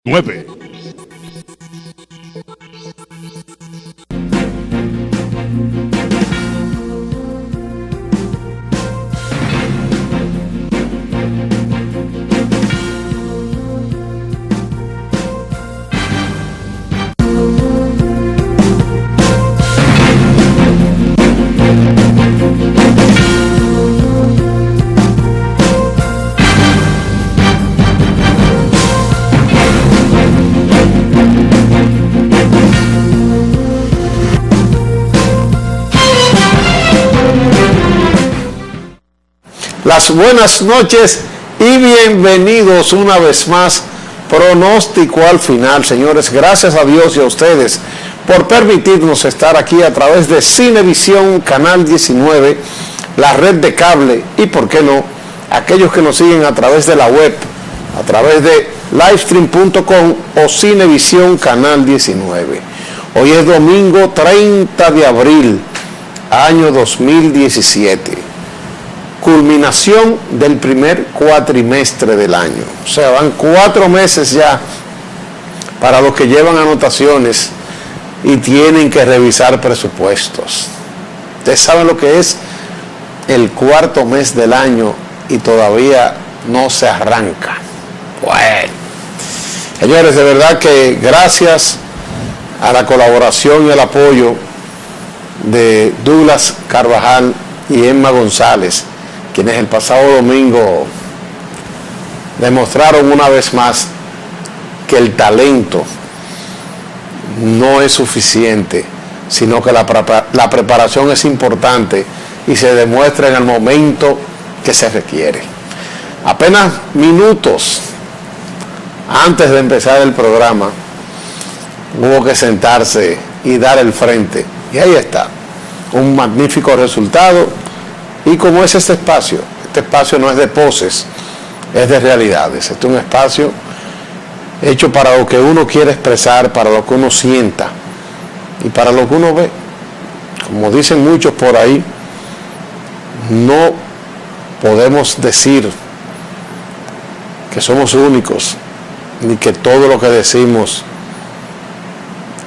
9. Las buenas noches y bienvenidos una vez más. Pronóstico al final, señores. Gracias a Dios y a ustedes por permitirnos estar aquí a través de Cinevisión, Canal 19, la red de cable y, por qué no, aquellos que nos siguen a través de la web, a través de livestream.com o Cinevisión, Canal 19. Hoy es domingo 30 de abril, año 2017. Culminación del primer cuatrimestre del año. O sea, van 4 meses ya para los que llevan anotaciones y tienen que revisar presupuestos. Ustedes saben lo que es el cuarto mes del año y todavía no se arranca. Bueno, señores, de verdad que gracias a la colaboración y el apoyo de Douglas Carvajal y Emma González, quienes el pasado domingo demostraron una vez más que el talento no es suficiente, sino que la preparación es importante y se demuestra en el momento que se requiere. Apenas minutos antes de empezar el programa, hubo que sentarse y dar el frente. Y ahí está, un magnífico resultado. Y como es este espacio no es de poses, es de realidades. Este es un espacio hecho para lo que uno quiere expresar, para lo que uno sienta y para lo que uno ve. Como dicen muchos por ahí, no podemos decir que somos únicos, ni que todo lo que decimos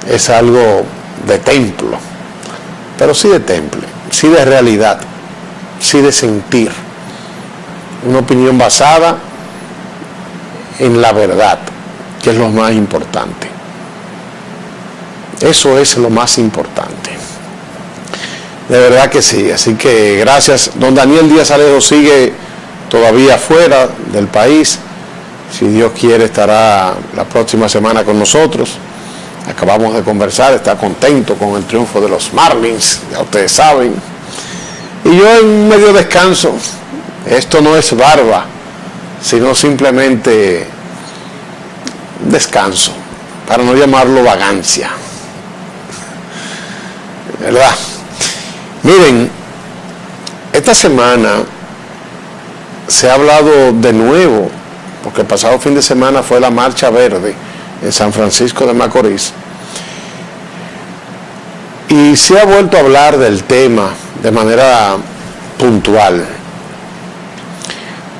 es algo de templo, pero sí de temple, sí de realidad, sí de sentir, una opinión basada en la verdad, que es lo más importante. Eso es lo más importante. De verdad que sí. Así que gracias. Don Daniel Díaz Alejo sigue todavía fuera del país. Si Dios quiere estará la próxima semana con nosotros. Acabamos de conversar, está contento con el triunfo de los Marlins, ya ustedes saben. Y yo en medio descanso. Esto no es barba, sino simplemente descanso, para no llamarlo vagancia, ¿verdad? Miren, esta semana se ha hablado de nuevo, porque el pasado fin de semana fue la Marcha Verde en San Francisco de Macorís, y se ha vuelto a hablar del tema de manera puntual.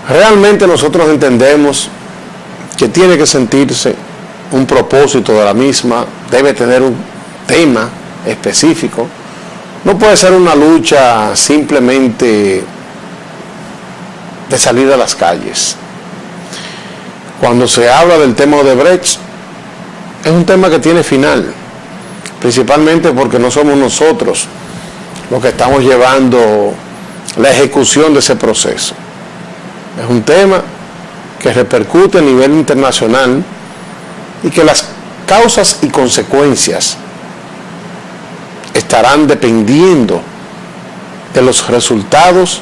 Realmente nosotros entendemos que tiene que sentirse un propósito de la misma, debe tener un tema específico. No puede ser una lucha simplemente de salir a las calles. Cuando se habla del tema Odebrecht, es un tema que tiene final, principalmente porque no somos nosotros los que estamos llevando la ejecución de ese proceso. Es un tema que repercute a nivel internacional y que las causas y consecuencias estarán dependiendo de los resultados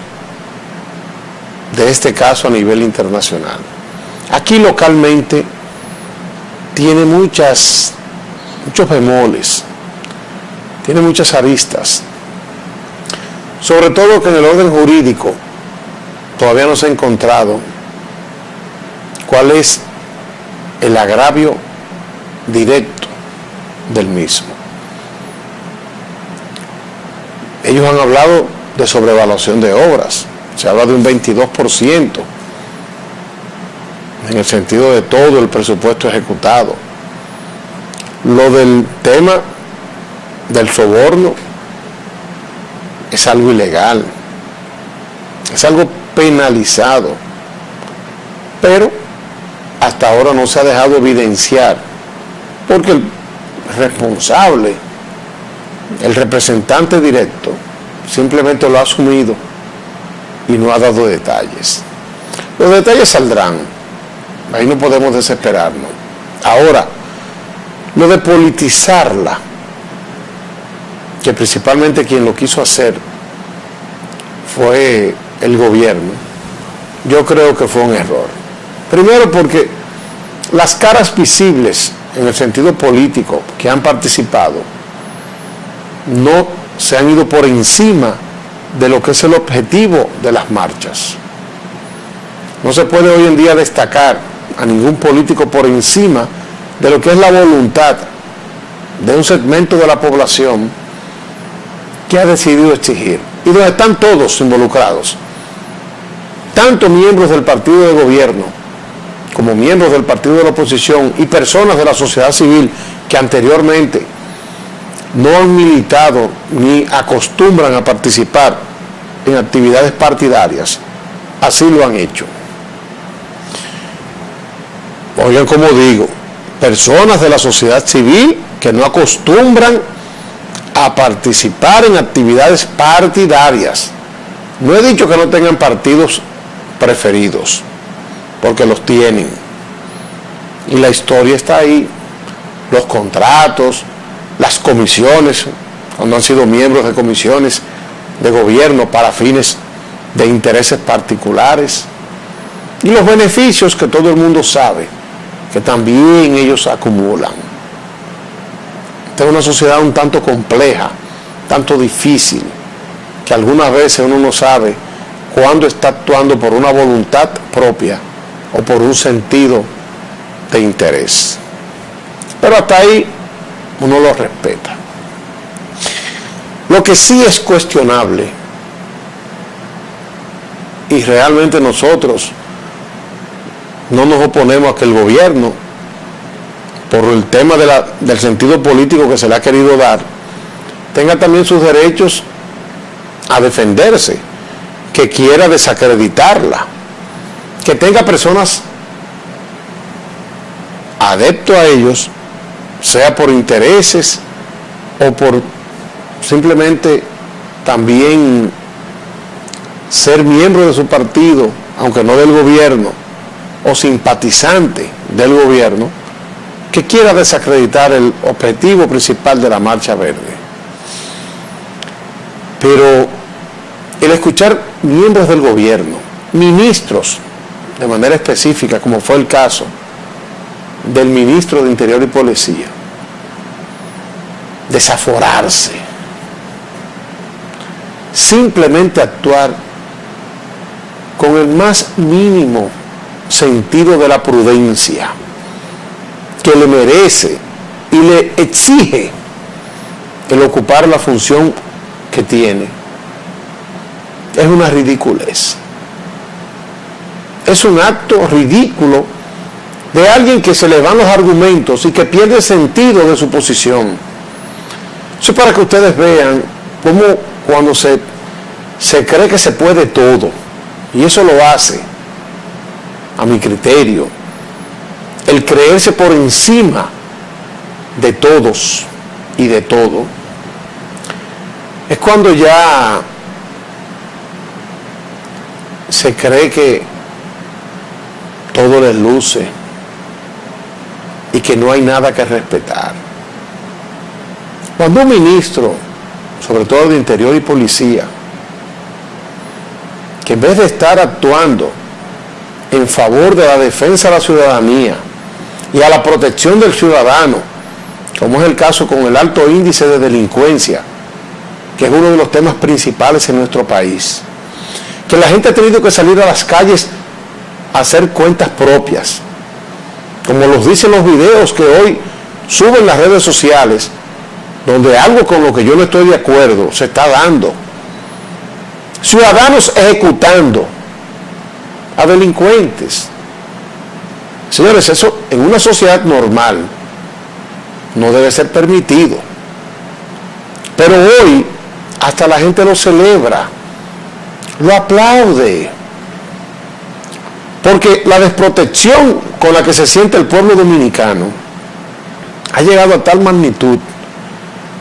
de este caso a nivel internacional. Aquí localmente tiene muchos bemoles, tiene muchas aristas, sobre todo que en el orden jurídico todavía no se ha encontrado cuál es el agravio directo del mismo. Ellos han hablado de sobrevaluación de obras, se habla de un 22%, en el sentido de todo el presupuesto ejecutado. Lo del tema del soborno es algo ilegal, es algo penalizado, pero hasta ahora no se ha dejado evidenciar, porque el responsable, el representante directo, simplemente lo ha asumido y no ha dado detalles. Los detalles saldrán, ahí no podemos desesperarnos. Ahora, lo de politizarla, que principalmente quien lo quiso hacer fue el gobierno, yo creo que fue un error. Primero porque las caras visibles en el sentido político que han participado no se han ido por encima de lo que es el objetivo de las marchas. No se puede hoy en día destacar a ningún político por encima de lo que es la voluntad de un segmento de la población que ha decidido exigir, y donde están todos involucrados, tanto miembros del partido de gobierno como miembros del partido de la oposición y personas de la sociedad civil que anteriormente no han militado ni acostumbran a participar en actividades partidarias, así lo han hecho. Oigan, como digo, personas de la sociedad civil que no acostumbran a participar en actividades partidarias. No he dicho que no tengan partidos preferidos, porque los tienen. Y la historia está ahí. Los contratos, las comisiones, cuando han sido miembros de comisiones de gobierno para fines de intereses particulares. Y los beneficios que todo el mundo sabe que también ellos acumulan. Esta es una sociedad un tanto compleja, tanto difícil, que algunas veces uno no sabe cuándo está actuando por una voluntad propia o por un sentido de interés. Pero hasta ahí uno lo respeta. Lo que sí es cuestionable, y realmente nosotros no nos oponemos a que el gobierno, por el tema del sentido político que se le ha querido dar, tenga también sus derechos a defenderse, que quiera desacreditarla, que tenga personas adeptos a ellos, sea por intereses o por simplemente también ser miembro de su partido, aunque no del gobierno, o simpatizante del gobierno, que quiera desacreditar el objetivo principal de la Marcha Verde. Pero el escuchar miembros del gobierno, ministros de manera específica, como fue el caso del ministro de Interior y Policía, desaforarse, simplemente actuar con el más mínimo sentido de la prudencia que le merece y le exige el ocupar la función que tiene, es una ridiculez. Es un acto ridículo de alguien que se le van los argumentos y que pierde el sentido de su posición. Eso es para que ustedes vean cómo cuando se cree que se puede todo, y eso lo hace, a mi criterio, el creerse por encima de todos y de todo, es cuando ya se cree que todo les luce y que no hay nada que respetar. Cuando un ministro, sobre todo de Interior y Policía, que en vez de estar actuando en favor de la defensa de la ciudadanía y a la protección del ciudadano, como es el caso con el alto índice de delincuencia, que es uno de los temas principales en nuestro país, que la gente ha tenido que salir a las calles a hacer cuentas propias, como los dicen los videos que hoy suben las redes sociales, donde algo con lo que yo no estoy de acuerdo se está dando. Ciudadanos ejecutando a delincuentes. Señores, eso en una sociedad normal no debe ser permitido. Pero hoy hasta la gente lo celebra, lo aplaude. Porque la desprotección con la que se siente el pueblo dominicano ha llegado a tal magnitud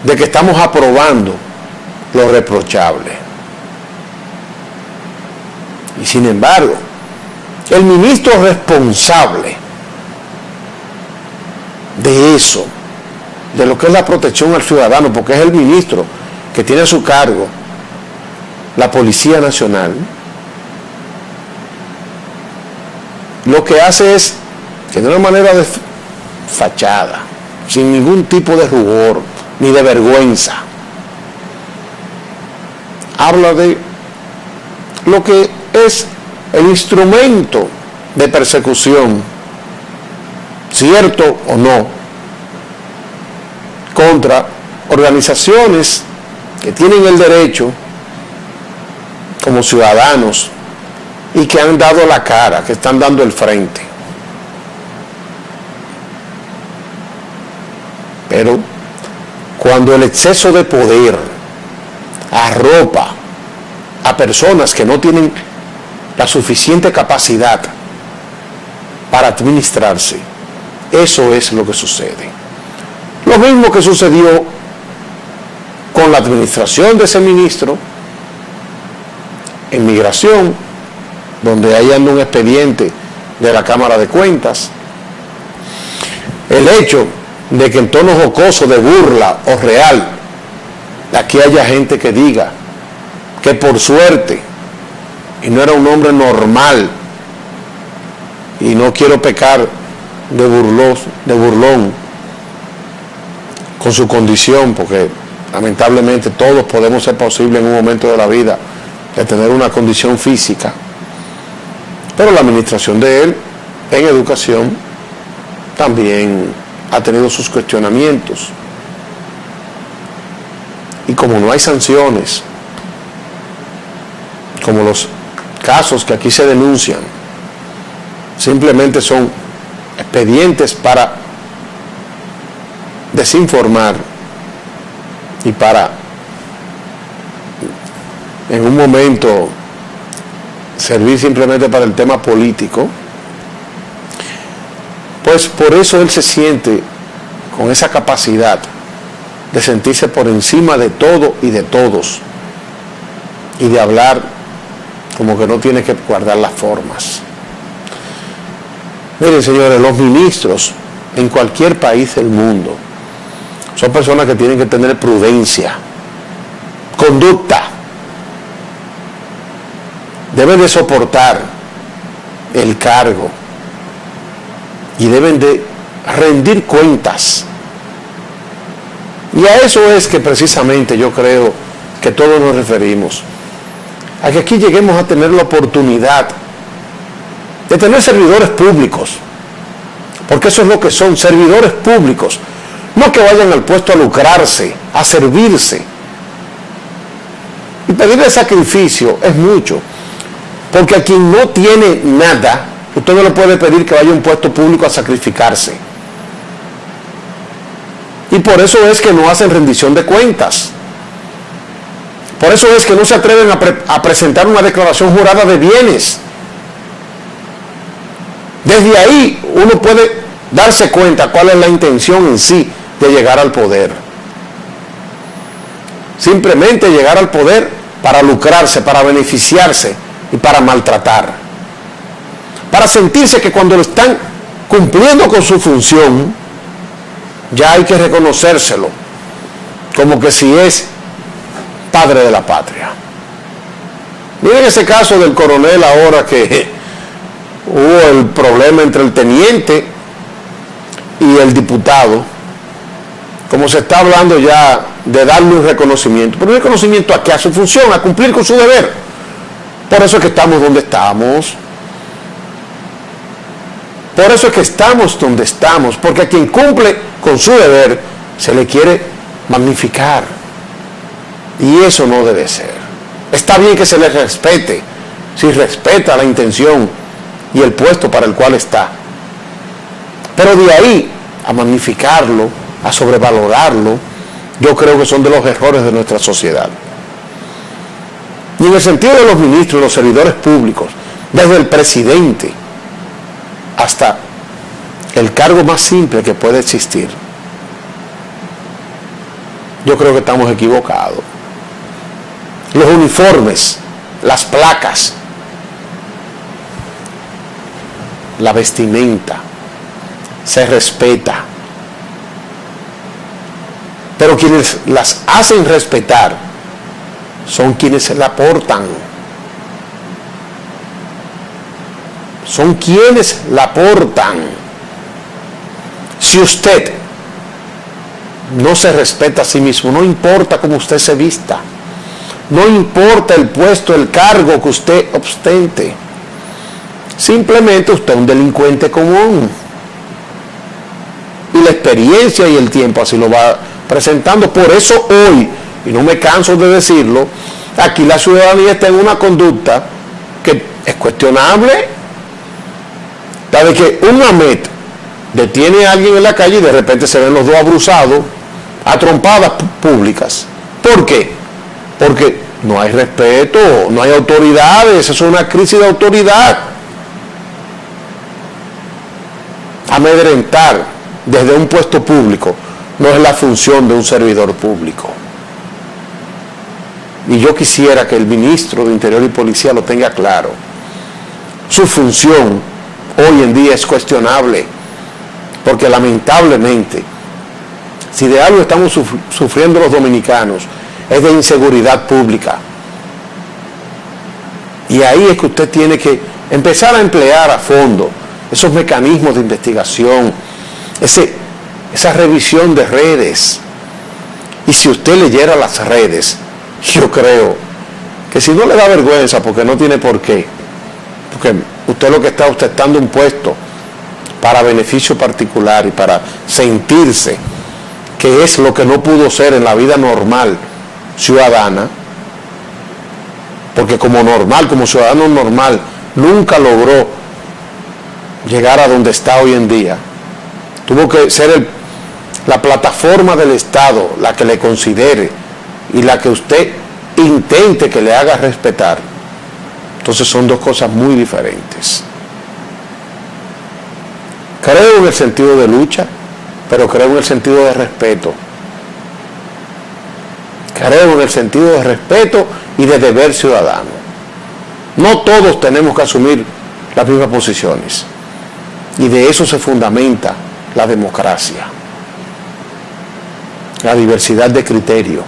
de que estamos aprobando lo reprochable. Y sin embargo, el ministro responsable de eso, de lo que es la protección al ciudadano, porque es el ministro que tiene a su cargo la Policía Nacional, lo que hace es que de una manera de fachada, sin ningún tipo de rubor ni de vergüenza, habla de lo que es el instrumento de persecución, cierto o no, contra organizaciones que tienen el derecho como ciudadanos y que han dado la cara, que están dando el frente. Pero cuando el exceso de poder arropa a personas que no tienen la suficiente capacidad para administrarse, eso es lo que sucede. Lo mismo que sucedió con la administración de ese ministro en migración, donde ahí anda un expediente de la Cámara de Cuentas. El hecho de que en tono jocoso, de burla o real, aquí haya gente que diga que por suerte, y no era un hombre normal, y no quiero pecar de burlón con su condición, porque lamentablemente todos podemos ser posible en un momento de la vida de tener una condición física, pero la administración de él en educación también ha tenido sus cuestionamientos, y como no hay sanciones, como los casos que aquí se denuncian, simplemente son expedientes para desinformar y para en un momento servir simplemente para el tema político, pues por eso él se siente con esa capacidad de sentirse por encima de todo y de todos, y de hablar como que no tiene que guardar las formas. Miren, señores, los ministros en cualquier país del mundo son personas que tienen que tener prudencia, conducta, deben de soportar el cargo y deben de rendir cuentas. Y a eso es que precisamente yo creo que todos nos referimos, a que aquí lleguemos a tener la oportunidad de tener servidores públicos, porque eso es lo que son, servidores públicos, no que vayan al puesto a lucrarse, a servirse. Y pedirle sacrificio es mucho, porque a quien no tiene nada, usted no le puede pedir que vaya a un puesto público a sacrificarse. Y por eso es que no hacen rendición de cuentas. Por eso es que no se atreven a presentar una declaración jurada de bienes. Desde ahí uno puede darse cuenta cuál es la intención en sí de llegar al poder. Simplemente llegar al poder para lucrarse, para beneficiarse y para maltratar. Para sentirse que cuando lo están cumpliendo con su función, ya hay que reconocérselo, como que si es padre de la patria. Miren ese caso del coronel ahora, que hubo el problema entre el teniente y el diputado, como se está hablando ya de darle un reconocimiento. ¿Pero un reconocimiento a qué? A su función, a cumplir con su deber. Por eso es que estamos donde estamos. Por eso es que estamos donde estamos, porque a quien cumple con su deber se le quiere magnificar. Y eso no debe ser. Está bien que se le respete, si respeta la intención y el puesto para el cual está. Pero de ahí a magnificarlo, a sobrevalorarlo, yo creo que son de los errores de nuestra sociedad. Y en el sentido de los ministros, los servidores públicos, desde el presidente hasta el cargo más simple que puede existir, yo creo que estamos equivocados. Los uniformes, las placas, la vestimenta, se respeta. Pero quienes las hacen respetar son quienes se la portan. Son quienes la portan. Si usted no se respeta a sí mismo, no importa cómo usted se vista, no importa el puesto, el cargo que usted ostente, simplemente usted es un delincuente común. Y la experiencia y el tiempo así lo va presentando. Por eso hoy, y no me canso de decirlo, aquí la ciudadanía está en una conducta que es cuestionable. La de que un AMET detiene a alguien en la calle y de repente se ven los dos abruzados a trompadas públicas. ¿Por qué? Porque no hay respeto, no hay autoridades, eso es una crisis de autoridad. Amedrentar desde un puesto público no es la función de un servidor público. Y yo quisiera que el ministro de Interior y Policía lo tenga claro. Su función hoy en día es cuestionable, porque lamentablemente, si de algo estamos sufriendo los dominicanos, es de inseguridad pública. Y ahí es que usted tiene que empezar a emplear a fondo esos mecanismos de investigación, esa revisión de redes. Y si usted leyera las redes, yo creo que si no le da vergüenza, porque no tiene por qué, porque usted lo que está ostentando un puesto para beneficio particular y para sentirse que es lo que no pudo ser en la vida normal ciudadana, porque como ciudadano normal, nunca logró llegar a donde está hoy en día. Tuvo que ser la plataforma del Estado la que le considere y la que usted intente que le haga respetar. Entonces son dos cosas muy diferentes. Creo en el sentido de lucha, pero creo en el sentido de respeto. Creo en el sentido de respeto y de deber ciudadano. No todos tenemos que asumir las mismas posiciones. Y de eso se fundamenta la democracia. La diversidad de criterio.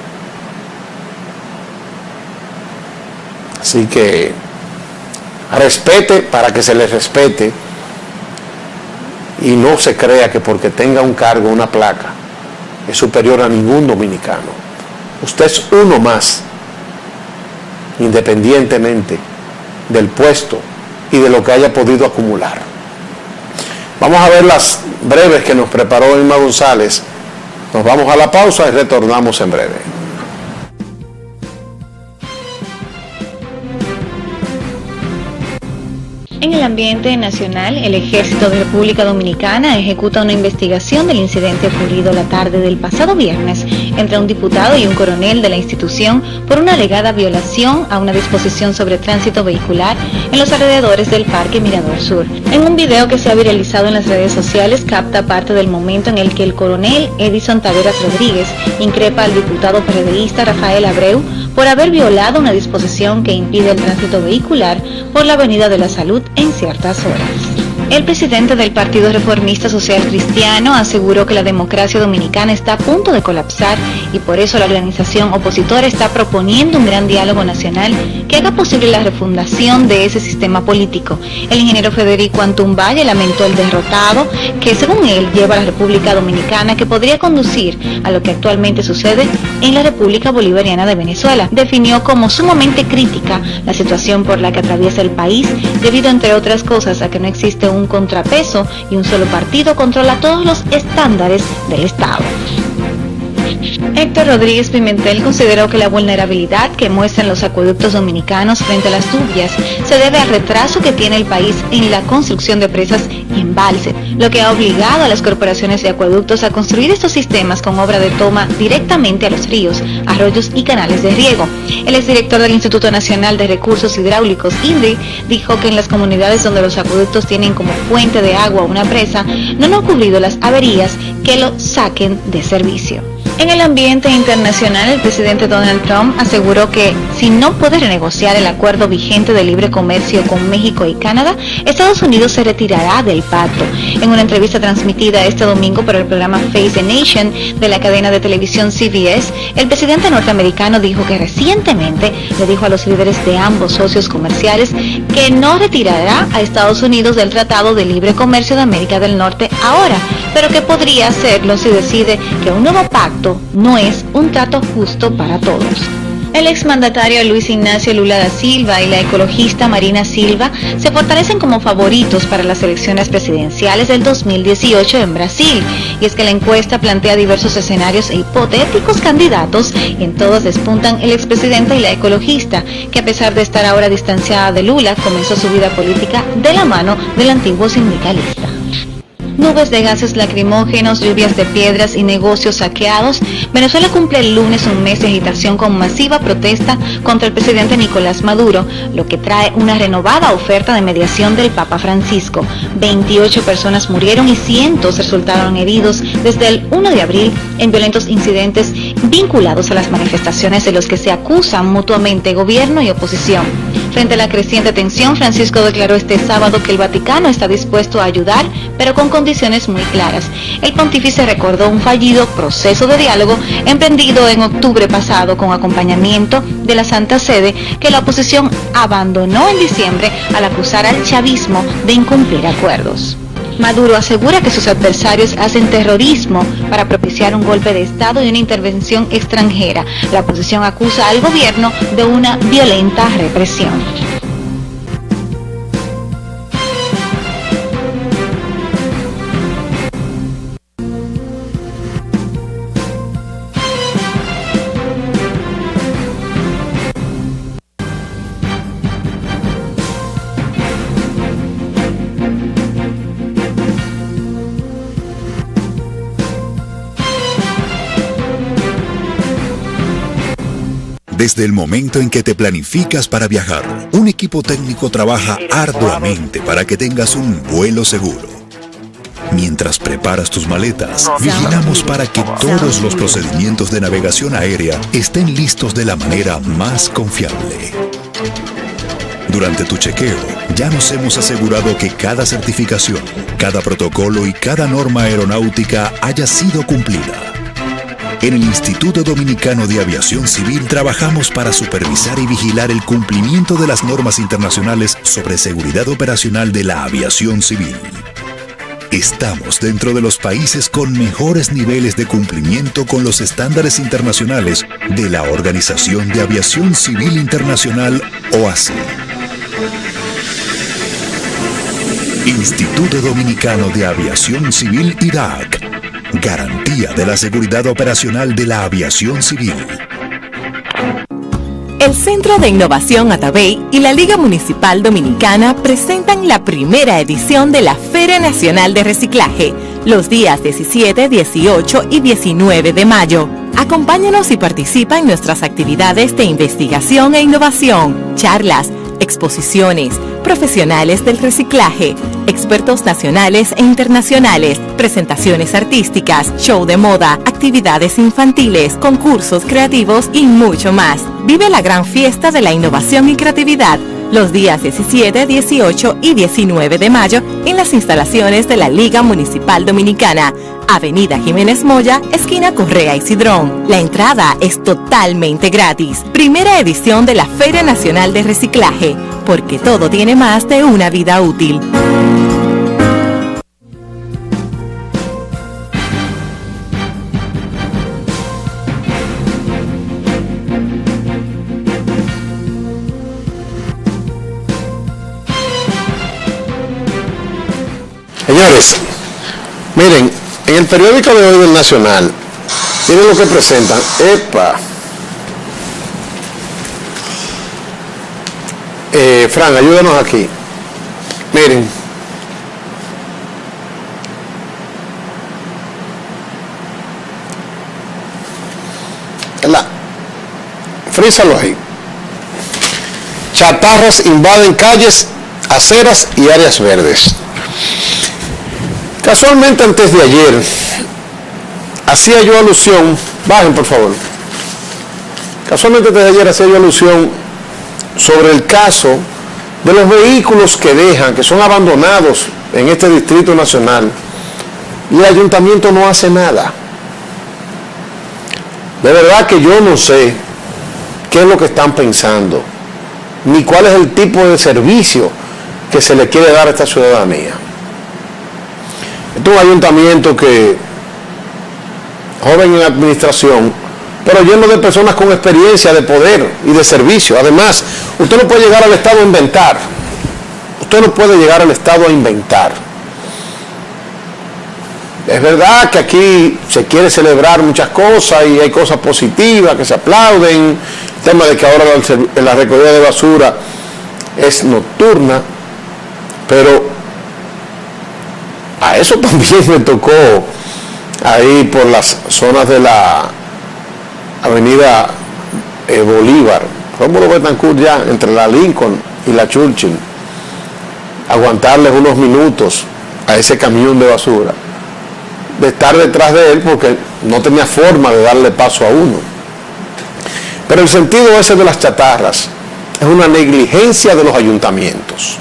Así que respete para que se le respete y no se crea que porque tenga un cargo, una placa, es superior a ningún dominicano. Usted es uno más, independientemente del puesto y de lo que haya podido acumular. Vamos a ver las breves que nos preparó Emma González. Nos vamos a la pausa y retornamos en breve. En el ambiente nacional, el Ejército de República Dominicana ejecuta una investigación del incidente ocurrido la tarde del pasado viernes entre un diputado y un coronel de la institución por una alegada violación a una disposición sobre tránsito vehicular en los alrededores del Parque Mirador Sur. En un video que se ha viralizado en las redes sociales capta parte del momento en el que el coronel Edison Taveras Rodríguez increpa al diputado PRDista Rafael Abreu por haber violado una disposición que impide el tránsito vehicular por la Avenida de la Salud en ciertas horas. El presidente del Partido Reformista Social Cristiano aseguró que la democracia dominicana está a punto de colapsar y por eso la organización opositora está proponiendo un gran diálogo nacional que haga posible la refundación de ese sistema político. El ingeniero Federico Antún Valle lamentó el derrotado que, según él, lleva a la República Dominicana, que podría conducir a lo que actualmente sucede en la República Bolivariana de Venezuela. Definió como sumamente crítica la situación por la que atraviesa el país, debido, entre otras cosas, a que no existe un contrapeso y un solo partido controla todos los estándares del Estado. Héctor Rodríguez Pimentel consideró que la vulnerabilidad que muestran los acueductos dominicanos frente a las lluvias se debe al retraso que tiene el país en la construcción de presas y embalses, lo que ha obligado a las corporaciones de acueductos a construir estos sistemas con obra de toma directamente a los ríos, arroyos y canales de riego. El exdirector del Instituto Nacional de Recursos Hidráulicos, INRI, dijo que en las comunidades donde los acueductos tienen como fuente de agua una presa, no han ocurrido las averías que lo saquen de servicio. En el ambiente internacional, el presidente Donald Trump aseguró que si no puede renegociar el acuerdo vigente de libre comercio con México y Canadá, Estados Unidos se retirará del pacto. En una entrevista transmitida este domingo por el programa Face the Nation de la cadena de televisión CBS, el presidente norteamericano dijo que recientemente le dijo a los líderes de ambos socios comerciales que no retirará a Estados Unidos del Tratado de Libre Comercio de América del Norte ahora, pero que podría hacerlo si decide que un nuevo pacto no es un trato justo para todos. El exmandatario Luis Ignacio Lula da Silva y la ecologista Marina Silva se fortalecen como favoritos para las elecciones presidenciales del 2018 en Brasil. Y es que la encuesta plantea diversos escenarios e hipotéticos candidatos y en todos despuntan el expresidente y la ecologista, que a pesar de estar ahora distanciada de Lula, comenzó su vida política de la mano del antiguo sindicalista. Nubes de gases lacrimógenos, lluvias de piedras y negocios saqueados, Venezuela cumple el lunes un mes de agitación con masiva protesta contra el presidente Nicolás Maduro, lo que trae una renovada oferta de mediación del Papa Francisco. 28 personas murieron y cientos resultaron heridos desde el 1 de abril en violentos incidentes vinculados a las manifestaciones de los que se acusan mutuamente gobierno y oposición. Frente a la creciente tensión, Francisco declaró este sábado que el Vaticano está dispuesto a ayudar, pero con condiciones muy claras. El pontífice recordó un fallido proceso de diálogo emprendido en octubre pasado con acompañamiento de la Santa Sede, que la oposición abandonó en diciembre al acusar al chavismo de incumplir acuerdos. Maduro asegura que sus adversarios hacen terrorismo para propiciar un golpe de Estado y una intervención extranjera. La oposición acusa al gobierno de una violenta represión. Desde el momento en que te planificas para viajar, un equipo técnico trabaja arduamente para que tengas un vuelo seguro. Mientras preparas tus maletas, vigilamos para que todos los procedimientos de navegación aérea estén listos de la manera más confiable. Durante tu chequeo, ya nos hemos asegurado que cada certificación, cada protocolo y cada norma aeronáutica haya sido cumplida. En el Instituto Dominicano de Aviación Civil trabajamos para supervisar y vigilar el cumplimiento de las normas internacionales sobre seguridad operacional de la aviación civil. Estamos dentro de los países con mejores niveles de cumplimiento con los estándares internacionales de la Organización de Aviación Civil Internacional, OACI. Instituto Dominicano de Aviación Civil, IDAC. Garantía de la seguridad operacional de la aviación civil. El Centro de Innovación Atabey y la Liga Municipal Dominicana presentan la primera edición de la Feria Nacional de Reciclaje, los días 17, 18 y 19 de mayo. Acompáñanos y participa en nuestras actividades de investigación e innovación, charlas, exposiciones, profesionales del reciclaje, expertos nacionales e internacionales, presentaciones artísticas, show de moda, actividades infantiles, concursos creativos y mucho más. Vive la gran fiesta de la innovación y creatividad los días 17, 18 y 19 de mayo en las instalaciones de la Liga Municipal Dominicana, Avenida Jiménez Moya, esquina Correa y Cidrón. La entrada es totalmente gratis. Primera edición de la Feria Nacional de Reciclaje, porque todo tiene más de una vida útil. Señores, miren, en el periódico de hoy del Nacional Miren lo que presentan. ¡Epa! Fran, ayúdanos aquí. Miren. Frízalo ahí. Chatarras invaden calles, aceras y áreas verdes. Casualmente antes de ayer hacía yo alusión, bajen por favor. Casualmente antes de ayer hacía yo alusión sobre el caso de los vehículos que dejan, que son abandonados en este Distrito Nacional y el ayuntamiento no hace nada. De verdad que yo no sé qué es lo que están pensando, ni cuál es el tipo de servicio que se le quiere dar a esta ciudadanía. Este es un ayuntamiento que, joven en administración, pero lleno de personas con experiencia de poder y de servicio. Además, usted no puede llegar al Estado a inventar. Usted no puede llegar al Estado a inventar. Es verdad que aquí se quiere celebrar muchas cosas y hay cosas positivas que se aplauden. El tema de que ahora la recogida de basura es nocturna, pero a eso también me tocó ahí por las zonas de la avenida Bolívar, Rómulo Betancourt, ya entre la Lincoln y la Churchill, aguantarles unos minutos a ese camión de basura, de estar detrás de él porque no tenía forma de darle paso a uno. Pero el sentido ese de las chatarras es una negligencia de los ayuntamientos.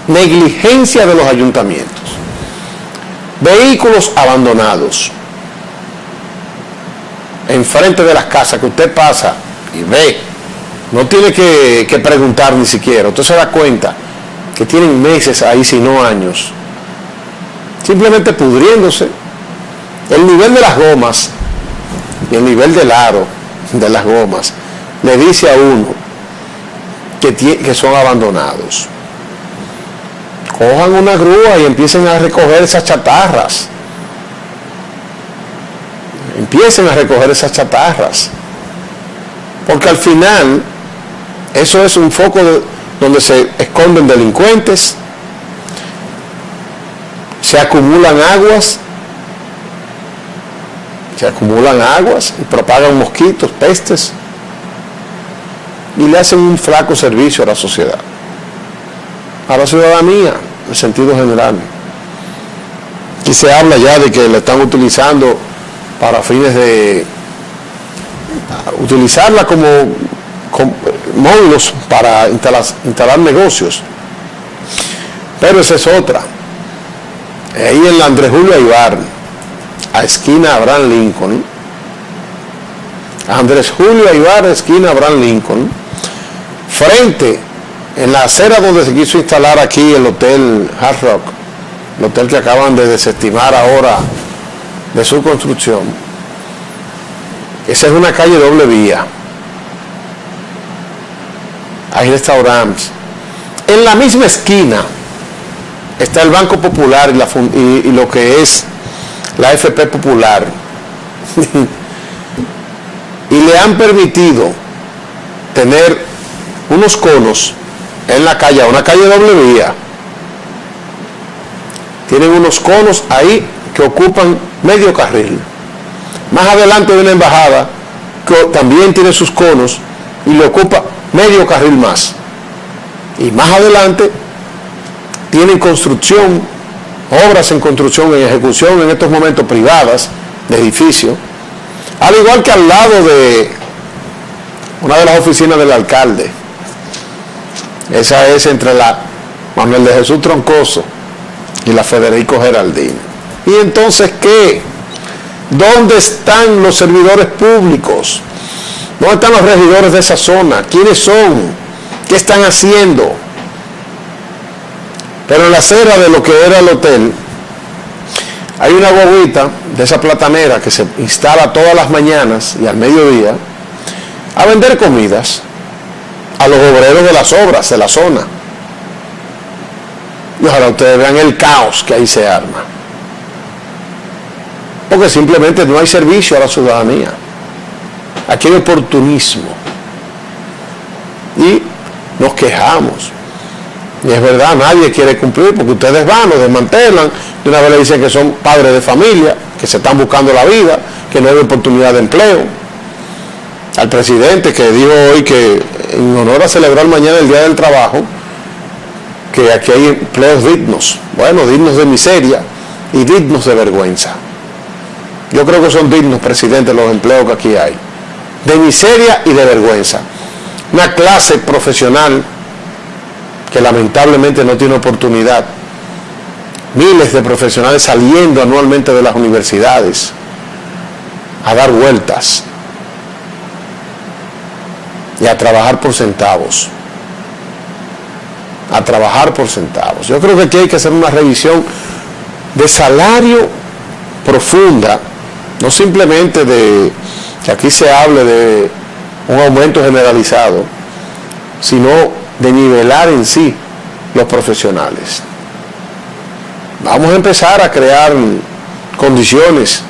Negligencia de los ayuntamientos. Vehículos abandonados enfrente de las casas que usted pasa y ve, no tiene que preguntar ni siquiera, usted se da cuenta que tienen meses ahí, si no años, simplemente pudriéndose. El nivel de las gomas y el nivel del aro de las gomas le dice a uno que son abandonados. Cojan una grúa y empiecen a recoger esas chatarras. Empiecen a recoger esas chatarras. Porque al final, eso es un foco donde se esconden delincuentes, se acumulan aguas y propagan mosquitos, pestes, y le hacen un flaco servicio a la sociedad, a la ciudadanía en sentido general. Aquí se habla ya de que le están utilizando para fines de utilizarla como módulos para instalar negocios, pero esa es otra. Ahí en la Andrés Julio Aybar, a esquina Abraham Lincoln, Andrés Julio Aybar, esquina Abraham Lincoln, frente, en la acera donde se quiso instalar aquí el hotel Hard Rock, el hotel que acaban de desestimar ahora de su construcción. Esa es una calle doble vía. Hay restaurantes. En la misma esquina está el Banco Popular y lo que es la FP Popular. Y le han permitido tener unos conos en la calle, una calle doble vía. Tienen unos conos ahí que ocupan medio carril. Más adelante de la embajada, que también tiene sus conos y le ocupa medio carril más. Y más adelante tienen construcción, obras en construcción, en ejecución en estos momentos privadas de edificios, al igual que al lado de una de las oficinas del alcalde. Esa es entre la Manuel de Jesús Troncoso y la Federico Geraldine. ¿Y entonces qué? ¿Dónde están los servidores públicos? ¿Dónde están los regidores de esa zona? ¿Quiénes son? ¿Qué están haciendo? Pero en la acera de lo que era el hotel hay una guaguita de esa platanera que se instala todas las mañanas y al mediodía a vender comidas a los obreros de las obras de la zona. Y ojalá ustedes vean el caos que ahí se arma. porque simplemente no hay servicio a la ciudadanía. Aquí hay oportunismo y nos quejamos. Y es verdad, nadie quiere cumplir porque ustedes van, lo desmantelan, de una vez le dicen que son padres de familia, que se están buscando la vida, que no hay oportunidad de empleo. Al presidente que dijo hoy que en honor a celebrar mañana el Día del Trabajo, que aquí hay empleos dignos, bueno, dignos de miseria y dignos de vergüenza. Yo creo que son dignos, presidente, los empleos que aquí hay, de miseria y de vergüenza. Una clase profesional que lamentablemente no tiene oportunidad. Miles de profesionales saliendo anualmente de las universidades a dar vueltas y a trabajar por centavos. A trabajar por centavos. Yo creo que aquí hay que hacer una revisión de salario profunda, no simplemente de que aquí se hable de un aumento generalizado, sino de nivelar en sí los profesionales. Vamos a empezar a crear condiciones,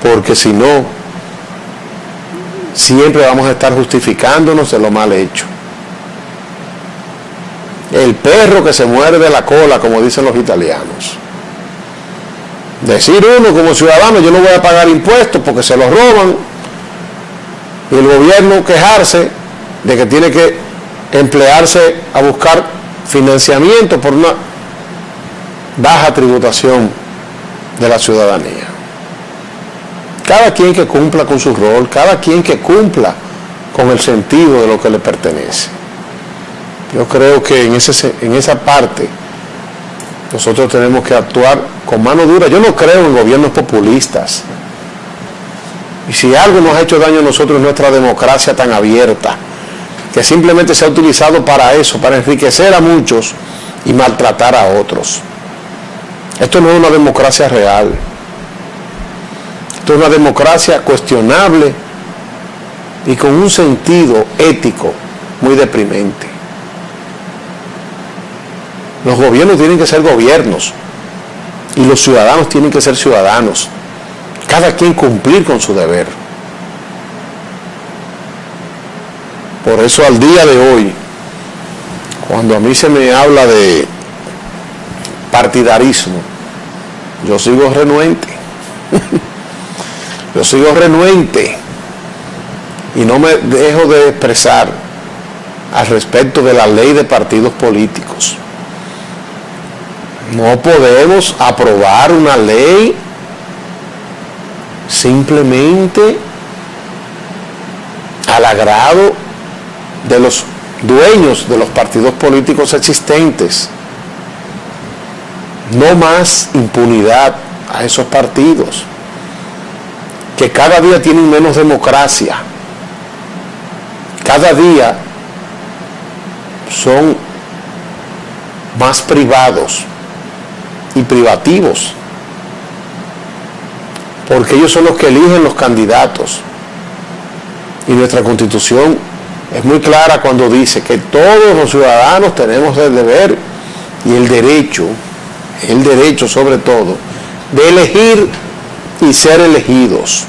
porque si no, siempre vamos a estar justificándonos de lo mal hecho. El perro que se muerde la cola, como dicen los italianos. Decir uno como ciudadano, yo no voy a pagar impuestos porque se los roban, y el gobierno quejarse de que tiene que emplearse a buscar financiamiento por una baja tributación de la ciudadanía. Cada quien que cumpla con su rol, cada quien que cumpla con el sentido de lo que le pertenece. Yo creo que en esa parte nosotros tenemos que actuar con mano dura. Yo no creo en gobiernos populistas. Y si algo nos ha hecho daño a nosotros es nuestra democracia tan abierta, que simplemente se ha utilizado para eso, para enriquecer a muchos y maltratar a otros. Esto no es una democracia real. Esto es una democracia cuestionable y con un sentido ético muy deprimente. Los gobiernos tienen que ser gobiernos y los ciudadanos tienen que ser ciudadanos. Cada quien cumplir con su deber. Por eso al día de hoy, cuando a mí se me habla de partidarismo, yo sigo renuente. Yo sigo renuente y no me dejo de expresar al respecto de la ley de partidos políticos. No podemos aprobar una ley simplemente al agrado de los dueños de los partidos políticos existentes. No más impunidad a esos partidos, que cada día tienen menos democracia, cada día son más privados y privativos, porque ellos son los que eligen los candidatos. Y nuestra Constitución es muy clara cuando dice que todos los ciudadanos tenemos el deber y el derecho sobre todo, de elegir y ser elegidos.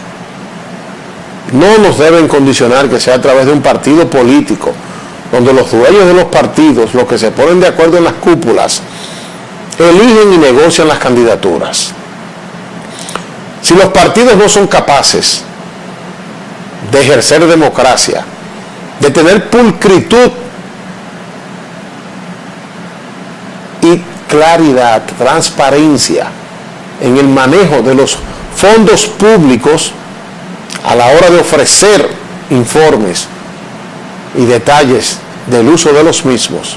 No nos deben condicionar que sea a través de un partido político, donde los dueños de los partidos, los que se ponen de acuerdo en las cúpulas, eligen y negocian las candidaturas. Si los partidos no son capaces de ejercer democracia, de tener pulcritud y claridad, transparencia en el manejo de los fondos públicos a la hora de ofrecer informes y detalles del uso de los mismos,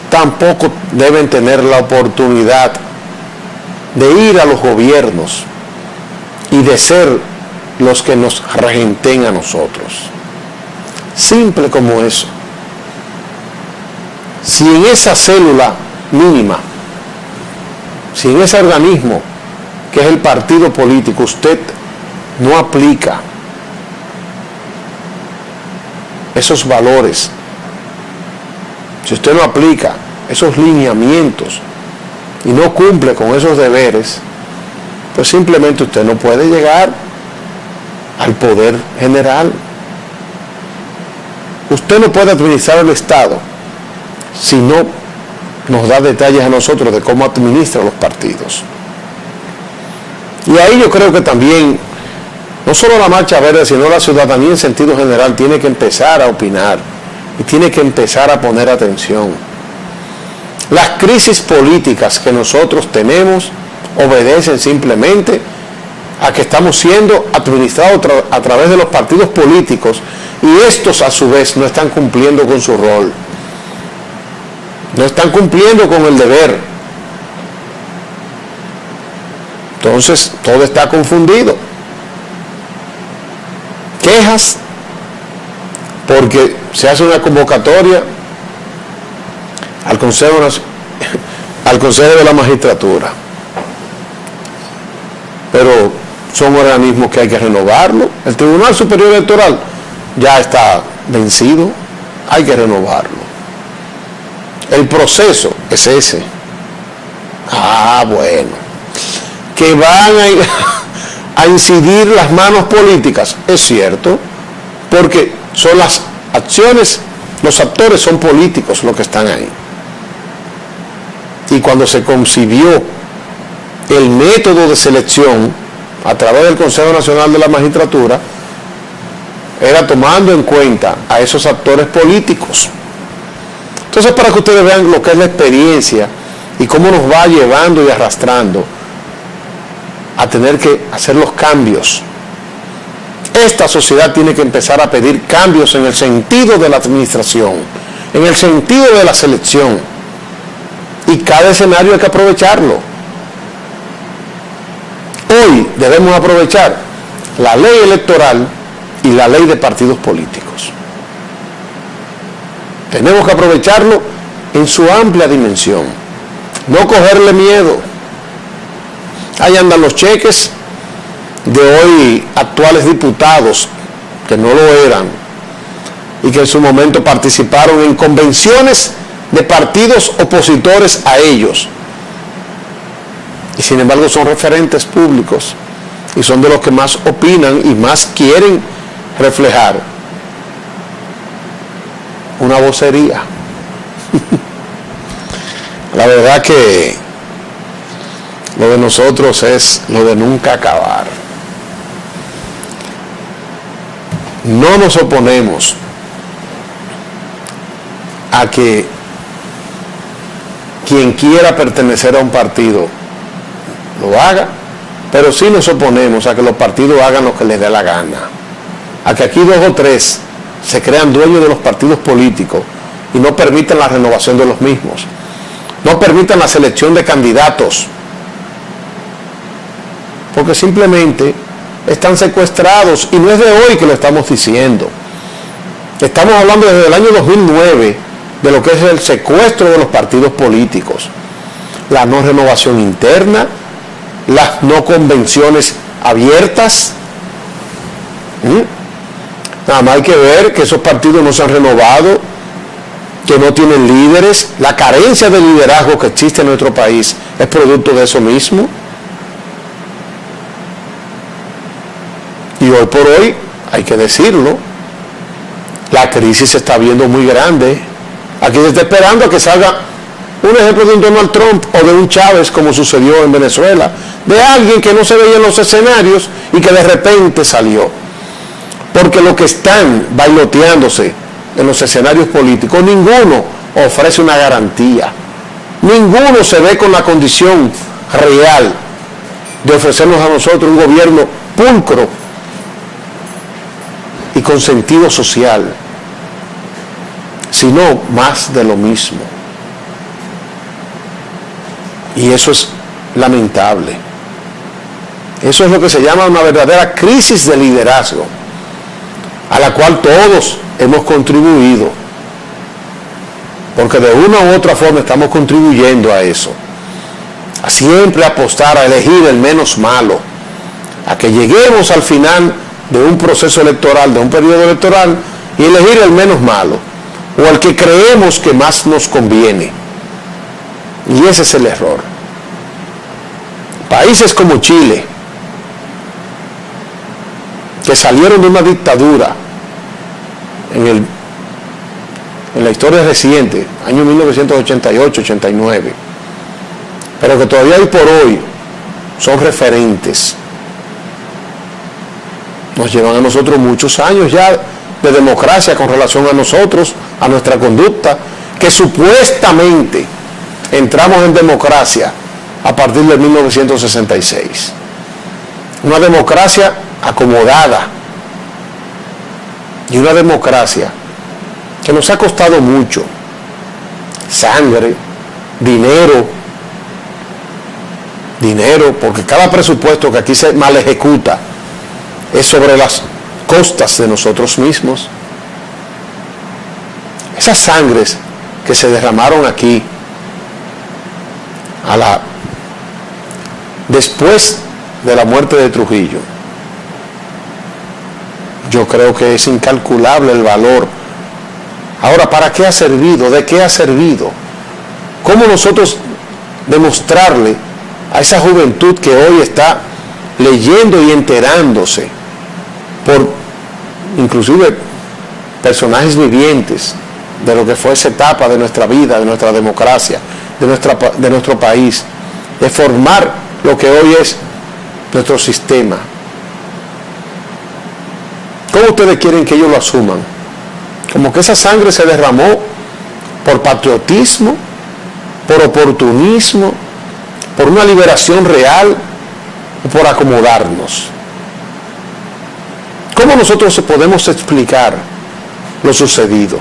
tampoco deben tener la oportunidad de ir a los gobiernos y de ser los que nos regenten a nosotros. Simple como eso. Si en esa célula mínima, si en ese organismo que es el partido político usted no aplica esos valores, si usted no aplica esos lineamientos y no cumple con esos deberes, pues simplemente usted no puede llegar al poder general. Usted no puede administrar el Estado si no nos da detalles a nosotros de cómo administra los partidos. Y ahí yo creo que también, no solo la Marcha Verde, sino la ciudadanía en sentido general tiene que empezar a opinar y tiene que empezar a poner atención. Las crisis políticas que nosotros tenemos obedecen simplemente a que estamos siendo administrados a través de los partidos políticos y estos a su vez no están cumpliendo con su rol, no están cumpliendo con el deber. Entonces todo está confundido. Quejas porque se hace una convocatoria al Consejo de la Magistratura, pero son organismos que hay que renovarlo. El Tribunal Superior Electoral ya está vencido, hay que renovarlo. El proceso es ese. Bueno, que van a incidir las manos políticas, es cierto, porque son las acciones, los actores son políticos los que están ahí. Y cuando se concibió el método de selección a través del Consejo Nacional de la Magistratura, era tomando en cuenta a esos actores políticos. Entonces, para que ustedes vean lo que es la experiencia y cómo nos va llevando y arrastrando a tener que hacer los cambios. Esta sociedad tiene que empezar a pedir cambios en el sentido de la administración, en el sentido de la selección, y cada escenario hay que aprovecharlo. Hoy debemos aprovechar la ley electoral y la ley de partidos políticos. Tenemos que aprovecharlo en su amplia dimensión, no cogerle miedo. Ahí andan los cheques de hoy actuales diputados que no lo eran y que en su momento participaron en convenciones de partidos opositores a ellos, y sin embargo son referentes públicos y son de los que más opinan y más quieren reflejar una vocería. La verdad que lo de nosotros es lo de nunca acabar. No nos oponemos a que quien quiera pertenecer a un partido lo haga, pero sí nos oponemos a que los partidos hagan lo que les dé la gana, a que aquí 2 o 3 se crean dueños de los partidos políticos y no permitan la renovación de los mismos, no permitan la selección de candidatos, porque simplemente están secuestrados, y no es de hoy que lo estamos diciendo. Estamos hablando desde el año 2009 de lo que es el secuestro de los partidos políticos, la no renovación interna, las no convenciones abiertas. Nada más hay que ver que esos partidos no se han renovado, que no tienen líderes. La carencia de liderazgo que existe en nuestro país es producto de eso mismo. Y hoy por hoy, hay que decirlo, la crisis se está viendo muy grande. Aquí se está esperando a que salga un ejemplo de un Donald Trump o de un Chávez, como sucedió en Venezuela, de alguien que no se veía en los escenarios y que de repente salió. Porque los que están bailoteándose en los escenarios políticos, ninguno ofrece una garantía, ninguno se ve con la condición real de ofrecernos a nosotros un gobierno pulcro y con sentido social, sino más de lo mismo. Y eso es lamentable. Eso es lo que se llama una verdadera crisis de liderazgo, a la cual todos hemos contribuido, porque de una u otra forma estamos contribuyendo a eso, a siempre apostar a elegir el menos malo, a que lleguemos al final de un proceso electoral, de un periodo electoral, y elegir el menos malo, o el que creemos que más nos conviene. Y ese es el error. Países como Chile, que salieron de una dictadura en la historia reciente, año 1988-89, pero que todavía hoy por hoy son referentes. Nos llevan a nosotros muchos años ya de democracia con relación a nosotros, a nuestra conducta, que supuestamente entramos en democracia a partir de 1966. Una democracia acomodada y una democracia que nos ha costado mucho, sangre, dinero, porque cada presupuesto que aquí se mal ejecuta es sobre las costas de nosotros mismos. Esas sangres que se derramaron aquí después de la muerte de Trujillo, yo creo que es incalculable el valor. Ahora, ¿para qué ha servido? ¿De qué ha servido? ¿Cómo nosotros demostrarle a esa juventud que hoy está leyendo y enterándose por inclusive personajes vivientes de lo que fue esa etapa de nuestra vida, de nuestra democracia, de nuestro país, de formar lo que hoy es nuestro sistema? ¿Cómo ustedes quieren que ellos lo asuman? Como que esa sangre se derramó por patriotismo, por oportunismo, por una liberación real o por acomodarnos. ¿Cómo nosotros podemos explicar lo sucedido?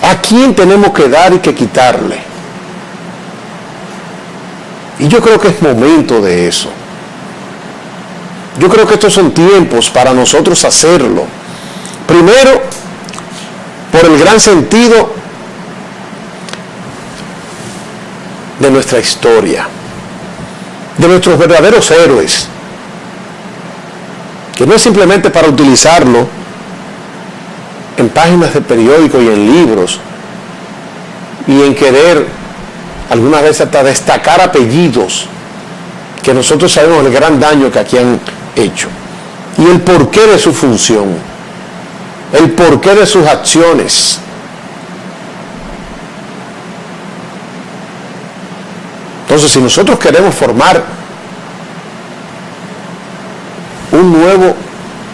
¿A quién tenemos que dar y que quitarle? Y yo creo que es momento de eso. Yo creo que estos son tiempos para nosotros hacerlo. Primero, por el gran sentido de nuestra historia, de nuestros verdaderos héroes, que no es simplemente para utilizarlo en páginas de periódicos y en libros, y en querer algunas veces hasta destacar apellidos que nosotros sabemos el gran daño que aquí han hecho, y el porqué de su función, el porqué de sus acciones. Entonces, si nosotros queremos formar un nuevo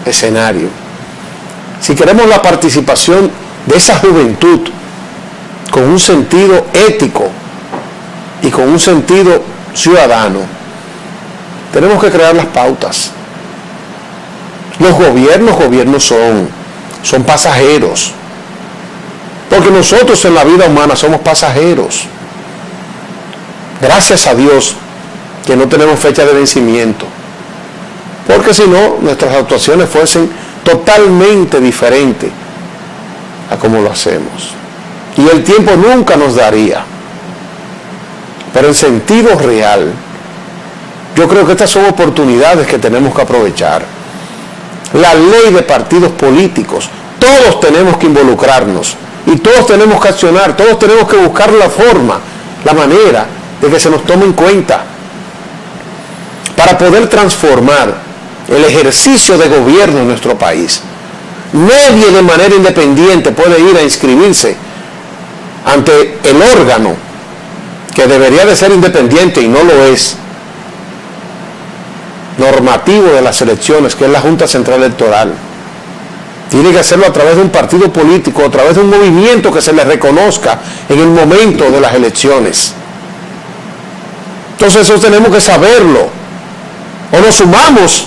escenario, si queremos la participación de esa juventud con un sentido ético y con un sentido ciudadano, tenemos que crear las pautas. Los gobiernos son pasajeros, porque nosotros en la vida humana somos pasajeros. Gracias a Dios que no tenemos fecha de vencimiento, porque si no, nuestras actuaciones fuesen totalmente diferentes a como lo hacemos, y el tiempo nunca nos daría. Pero en sentido real, yo creo que estas son oportunidades que tenemos que aprovechar. La ley de partidos políticos, todos tenemos que involucrarnos y todos tenemos que accionar, todos tenemos que buscar la forma, la manera de que se nos tome en cuenta para poder transformar el ejercicio de gobierno en nuestro país. Nadie de manera independiente puede ir a inscribirse ante el órgano que debería de ser independiente y no lo es, normativo de las elecciones, que es la Junta Central Electoral. Tiene que hacerlo a través de un partido político, a través de un movimiento que se le reconozca en el momento de las elecciones. Entonces eso tenemos que saberlo, o nos sumamos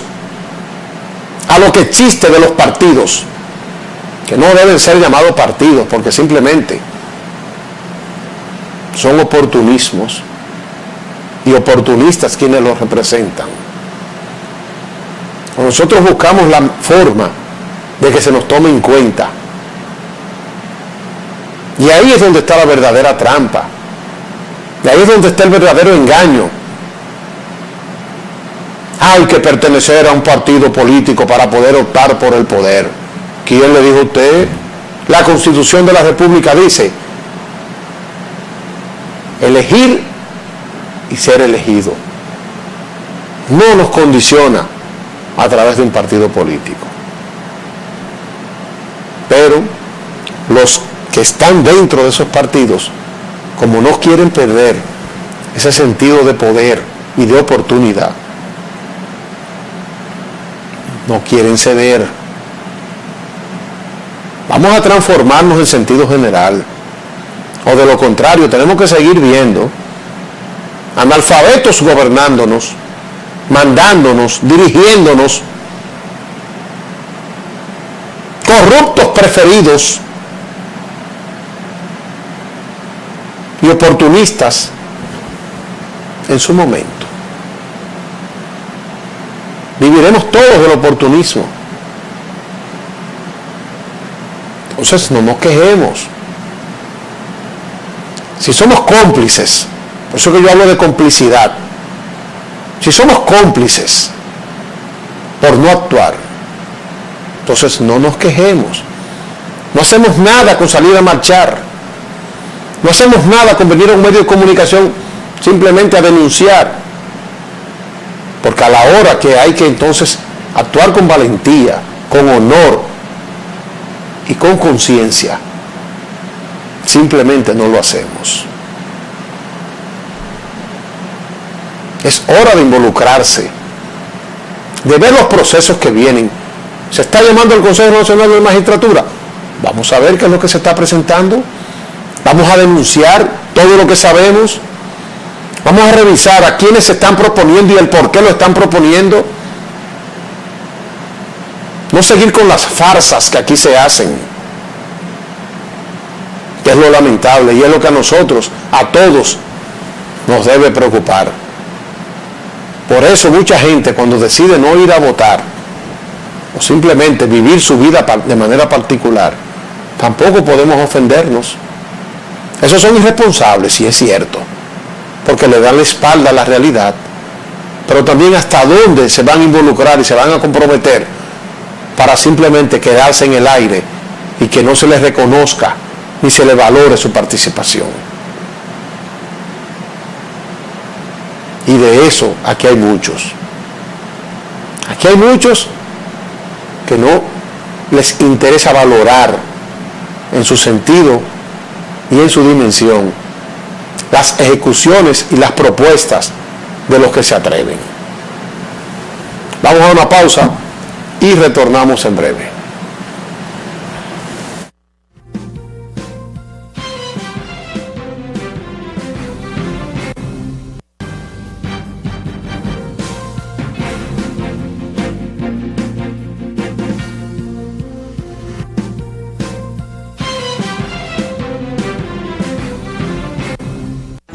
a lo que existe de los partidos, que no deben ser llamados partidos, porque simplemente son oportunismos y oportunistas quienes los representan. Nosotros buscamos la forma de que se nos tome en cuenta, y ahí es donde está la verdadera trampa, y ahí es donde está el verdadero engaño. Hay que pertenecer a un partido político para poder optar por el poder. ¿Quién le dijo a usted? La Constitución de la República dice elegir y ser elegido. no nos condiciona a través de un partido político. Pero los que están dentro de esos partidos, como no quieren perder ese sentido de poder y de oportunidad, no quieren ceder. Vamos a transformarnos en sentido general, o de lo contrario tenemos que seguir viendo analfabetos gobernándonos, mandándonos, dirigiéndonos, corruptos preferidos y oportunistas en su momento. Viviremos todos del oportunismo. Entonces no nos quejemos. Si somos cómplices, por eso que yo hablo de complicidad, si somos cómplices por no actuar, entonces no nos quejemos. No hacemos nada con salir a marchar. No hacemos nada con venir a un medio de comunicación simplemente a denunciar. Porque a la hora que hay que entonces actuar con valentía, con honor y con conciencia, simplemente no lo hacemos. Es hora de involucrarse, de ver los procesos que vienen. Se está llamando al Consejo Nacional de Magistratura. Vamos a ver qué es lo que se está presentando. Vamos a denunciar todo lo que sabemos. Vamos a revisar a quiénes se están proponiendo y el por qué lo están proponiendo. No seguir con las farsas que aquí se hacen, que es lo lamentable y es lo que a nosotros, a todos, nos debe preocupar. Por eso mucha gente, cuando decide no ir a votar o simplemente vivir su vida de manera particular, tampoco podemos ofendernos. Esos son irresponsables, sí es cierto, porque le dan la espalda a la realidad, pero también hasta dónde se van a involucrar y se van a comprometer para simplemente quedarse en el aire y que no se les reconozca ni se les valore su participación. Y de eso aquí hay muchos. Aquí hay muchos que no les interesa valorar en su sentido y en su dimensión las ejecuciones y las propuestas de los que se atreven. Vamos a una pausa y retornamos en breve.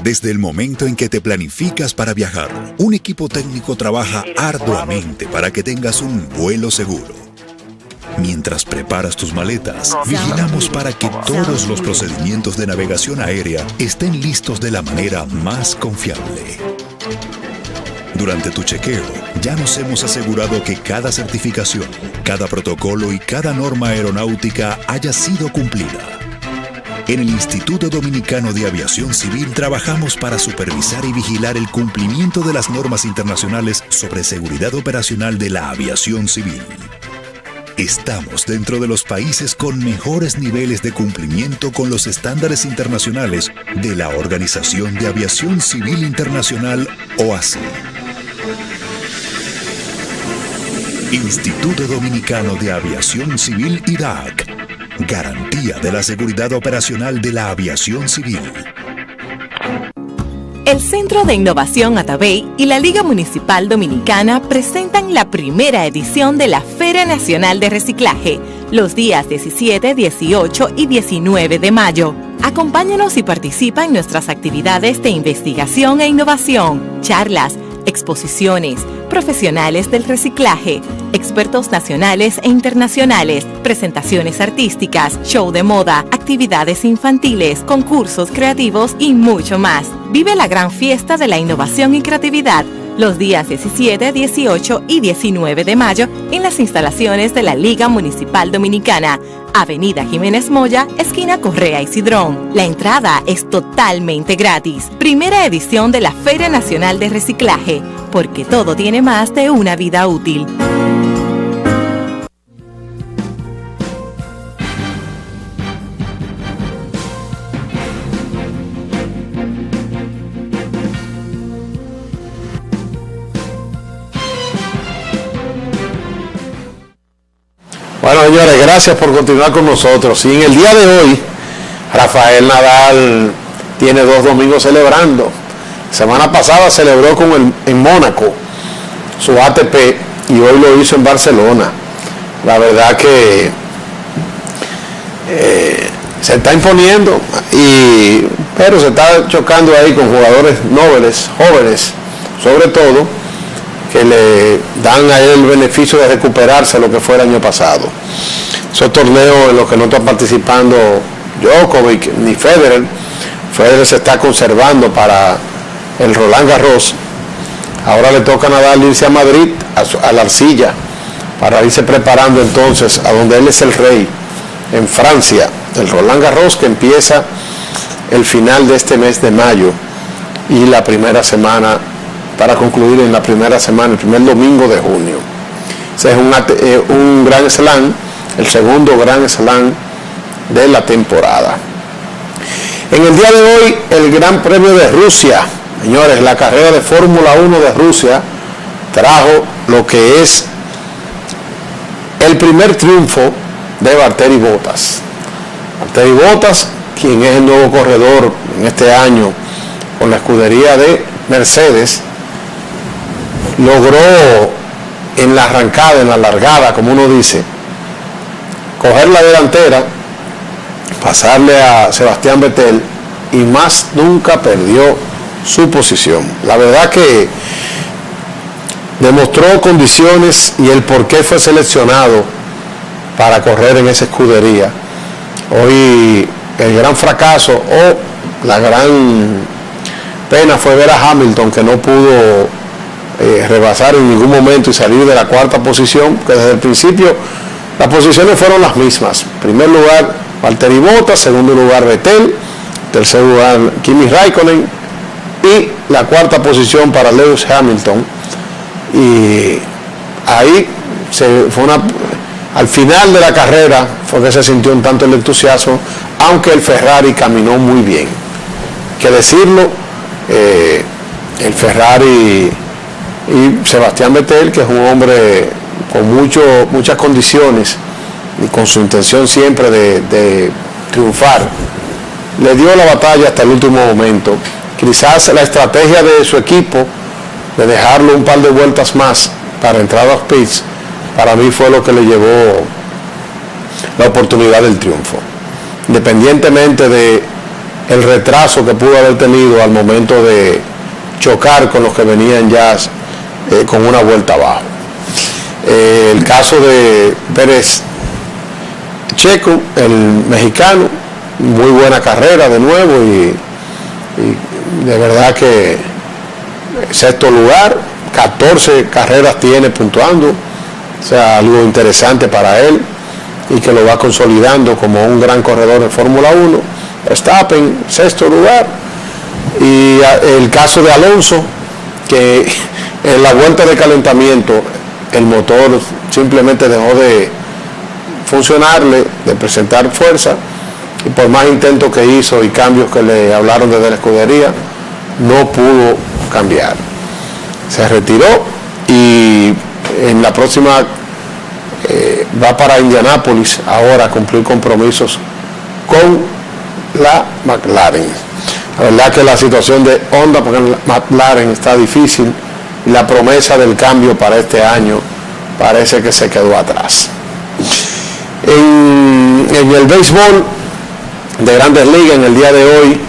Desde el momento en que te planificas para viajar, un equipo técnico trabaja arduamente para que tengas un vuelo seguro. Mientras preparas tus maletas, vigilamos para que todos los procedimientos de navegación aérea estén listos de la manera más confiable. Durante tu chequeo, ya nos hemos asegurado que cada certificación, cada protocolo y cada norma aeronáutica haya sido cumplida. En el Instituto Dominicano de Aviación Civil trabajamos para supervisar y vigilar el cumplimiento de las normas internacionales sobre seguridad operacional de la aviación civil. Estamos dentro de los países con mejores niveles de cumplimiento con los estándares internacionales de la Organización de Aviación Civil Internacional, OACI. Instituto Dominicano de Aviación Civil, IDAC. Garantía de la seguridad operacional de la aviación civil. El Centro de Innovación Atabey y la Liga Municipal Dominicana presentan la primera edición de la Feria Nacional de Reciclaje, los días 17, 18 y 19 de mayo. Acompáñanos y participa en nuestras actividades de investigación e innovación, charlas, exposiciones, profesionales del reciclaje, expertos nacionales e internacionales, presentaciones artísticas, show de moda, actividades infantiles, concursos creativos y mucho más. Vive la gran fiesta de la innovación y creatividad los días 17, 18 y 19 de mayo en las instalaciones de la Liga Municipal Dominicana, Avenida Jiménez Moya, esquina Correa y Cidrón. La entrada es totalmente gratis. Primera edición de la Feria Nacional de Reciclaje, porque todo tiene más de una vida útil. Bueno, señores, gracias por continuar con nosotros. Y en el día de hoy, Rafael Nadal tiene 2 domingos celebrando. Semana pasada celebró en Mónaco su ATP y hoy lo hizo en Barcelona. La verdad que se está imponiendo, pero se está chocando ahí con jugadores jóvenes, sobre todo, que le dan a él el beneficio de recuperarse lo que fue el año pasado. Esos torneos en los que no están participando Djokovic ni Federer se está conservando para el Roland Garros. Ahora le toca a Nadal irse a Madrid, a la arcilla, para irse preparando entonces a donde él es el rey, en Francia, el Roland Garros, que empieza el final de este mes de mayo y la primera semana, para concluir en la primera semana, el primer domingo de junio. Ese es un Grand Slam, el segundo Grand Slam de la temporada. En el día de hoy, el Gran Premio de Rusia, señores, la carrera de Fórmula 1 de Rusia trajo lo que es el primer triunfo de Valtteri Bottas. Valtteri Bottas, quien es el nuevo corredor en este año con la escudería de Mercedes, logró en la arrancada, en la largada, como uno dice, coger la delantera, pasarle a Sebastián Vettel y más nunca perdió su posición. La verdad que demostró condiciones y el por qué fue seleccionado para correr en esa escudería. Hoy el gran fracaso o la gran pena fue ver a Hamilton, que no pudo rebasar en ningún momento y salir de la 4ª posición, que desde el principio las posiciones fueron las mismas. En primer lugar Valtteri Bottas, segundo lugar Vettel, tercer lugar Kimi Raikkonen y la 4ª posición para Lewis Hamilton. Y ahí al final de la carrera fue que se sintió un tanto el entusiasmo, aunque el Ferrari caminó muy bien. Que decirlo, el Ferrari y Sebastián Vettel, que es un hombre con muchas condiciones y con su intención siempre de triunfar, le dio la batalla hasta el último momento. Quizás la estrategia de su equipo de dejarlo un par de vueltas más para entrar a los pits, para mí fue lo que le llevó la oportunidad del triunfo, independientemente de el retraso que pudo haber tenido al momento de chocar con los que venían ya con una vuelta abajo. El caso de Pérez Checo, el mexicano, muy buena carrera de nuevo y de verdad que 6º lugar, 14 carreras tiene puntuando, o sea, algo interesante para él y que lo va consolidando como un gran corredor de Fórmula 1. Verstappen, 6º lugar, y el caso de Alonso, que en la vuelta de calentamiento el motor simplemente dejó de funcionarle, de presentar fuerza, y por más intentos que hizo y cambios que le hablaron desde la escudería, no pudo cambiar. Se retiró y en la próxima va para Indianápolis ahora a cumplir compromisos con la McLaren. La verdad que la situación de Honda, porque la McLaren está difícil, y la promesa del cambio para este año parece que se quedó atrás. En el béisbol de Grandes Ligas, en el día de hoy,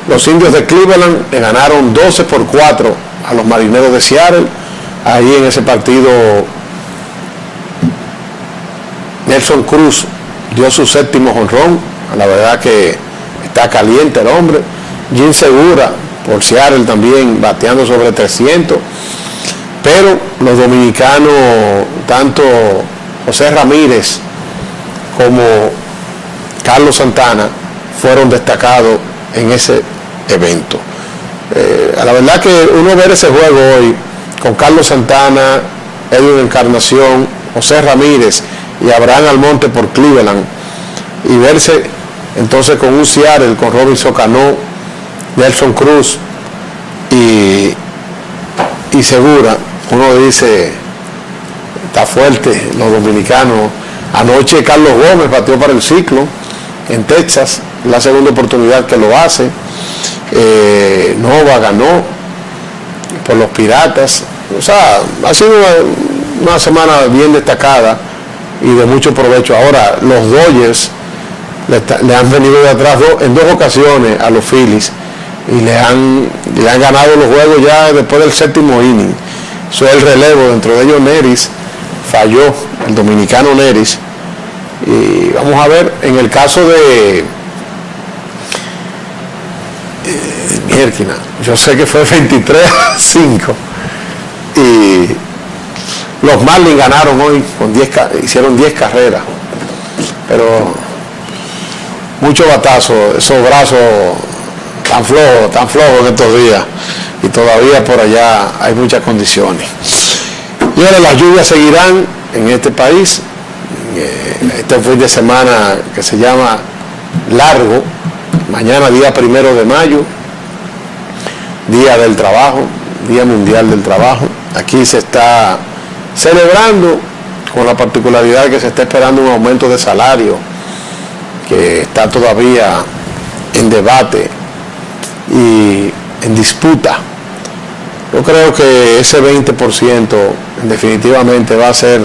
los Indios de Cleveland le ganaron 12-4 a los Marineros de Seattle. Ahí en ese partido Nelson Cruz dio su 7º jonrón. La verdad que está caliente el hombre. Jim Segura por Seattle también bateando sobre 300. Pero los dominicanos, tanto José Ramírez como Carlos Santana, fueron destacados en ese evento. A la verdad que uno ver ese juego hoy con Carlos Santana, Edwin Encarnación, José Ramírez y Abraham Almonte por Cleveland, y verse entonces con un Seattle, con Robinson Cano, Nelson Cruz y Segura, uno dice, está fuerte los dominicanos. Anoche Carlos Gómez batió para el ciclo en Texas, la segunda oportunidad que lo hace. Nova ganó por los Piratas. O sea, ha sido una semana bien destacada y de mucho provecho. Ahora los Dodgers le han venido de atrás en dos ocasiones a los Phillies y le han ganado los juegos ya después del séptimo inning. Eso es el relevo. Dentro de ellos Neris falló, el dominicano Neris. Y vamos a ver, en el caso de Mierquina, yo sé que fue 23-5 y los Marlins ganaron hoy con hicieron 10 carreras, pero mucho batazo, esos brazos tan flojos en estos días, y todavía por allá hay muchas condiciones. Y ahora las lluvias seguirán en este país. Este fin de semana que se llama largo, mañana día 1 de mayo, Día del Trabajo, Día Mundial del Trabajo. Aquí se está celebrando con la particularidad de que se está esperando un aumento de salario que está todavía en debate y en disputa. Yo creo que ese 20% definitivamente va a ser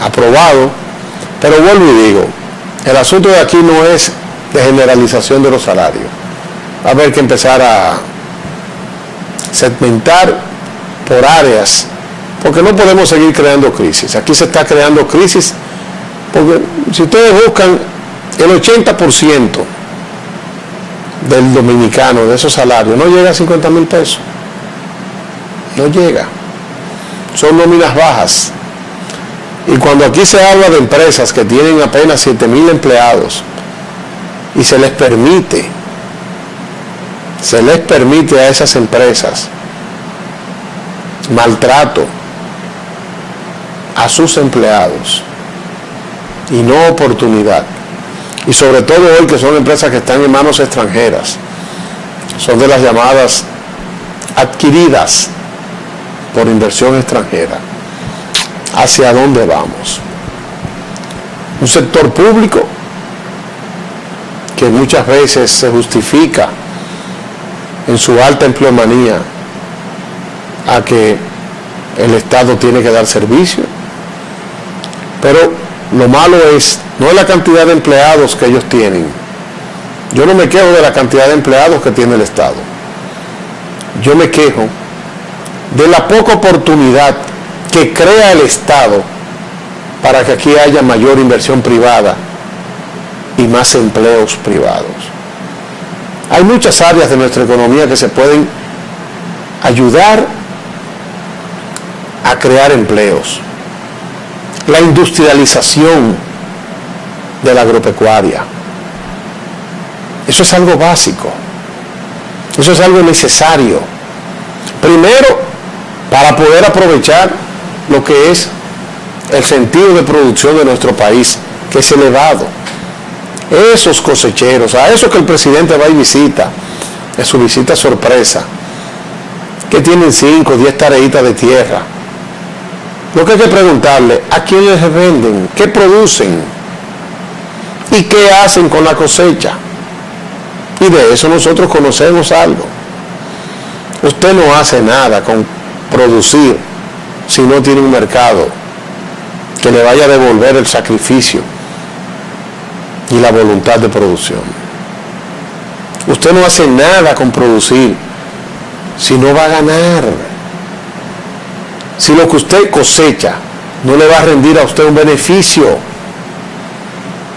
aprobado, pero vuelvo y digo, el asunto de aquí no es de generalización de los salarios. Va a haber que empezar a segmentar por áreas, porque no podemos seguir creando crisis. Aquí se está creando crisis porque si ustedes buscan el 80% del dominicano, de esos salarios, no llega a 50,000 pesos. No llega. Son nóminas bajas. Y cuando aquí se habla de empresas que tienen apenas 7,000 empleados y se les permite a esas empresas maltrato a sus empleados y no oportunidad, y sobre todo hoy que son empresas que están en manos extranjeras, son de las llamadas adquiridas por inversión extranjera. ¿Hacia dónde vamos? Un sector público que muchas veces se justifica en su alta empleomanía a que el Estado tiene que dar servicio, pero lo malo no es la cantidad de empleados que ellos tienen. Yo no me quejo de la cantidad de empleados que tiene el Estado. Yo me quejo de la poca oportunidad que crea el Estado para que aquí haya mayor inversión privada y más empleos privados. Hay muchas áreas de nuestra economía que se pueden ayudar a crear empleos. La industrialización de la agropecuaria. Eso es algo básico. Eso es algo necesario. Primero, para poder aprovechar lo que es el sentido de producción de nuestro país, que es elevado. Esos cosecheros, a esos que el presidente va y visita, en su visita sorpresa, que tienen 5 o 10 tareitas de tierra, lo que hay que preguntarle, ¿a quién les venden? ¿Qué producen? ¿Y qué hacen con la cosecha? Y de eso nosotros conocemos algo. Usted no hace nada con producir si no tiene un mercado que le vaya a devolver el sacrificio y la voluntad de producción. Usted no hace nada con producir si no va a ganar. Si lo que usted cosecha no le va a rendir a usted un beneficio,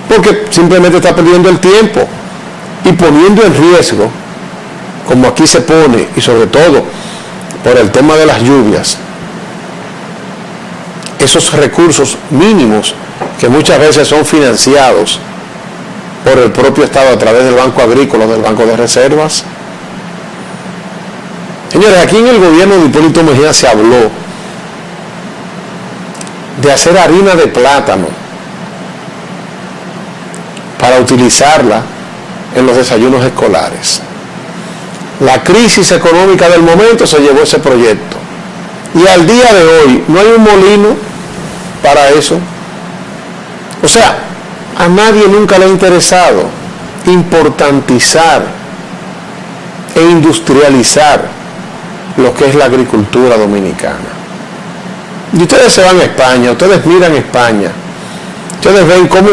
porque simplemente está perdiendo el tiempo y poniendo en riesgo, como aquí se pone, y sobre todo por el tema de las lluvias, esos recursos mínimos que muchas veces son financiados por el propio Estado a través del Banco Agrícola o del Banco de Reservas. Señores, aquí en el gobierno de Hipólito Mejía se habló de hacer harina de plátano para utilizarla en los desayunos escolares. La crisis económica del momento se llevó ese proyecto. Y al día de hoy no hay un molino para eso. O sea, a nadie nunca le ha interesado importantizar e industrializar lo que es la agricultura dominicana. Y ustedes se van a España, ustedes miran España, ustedes ven cómo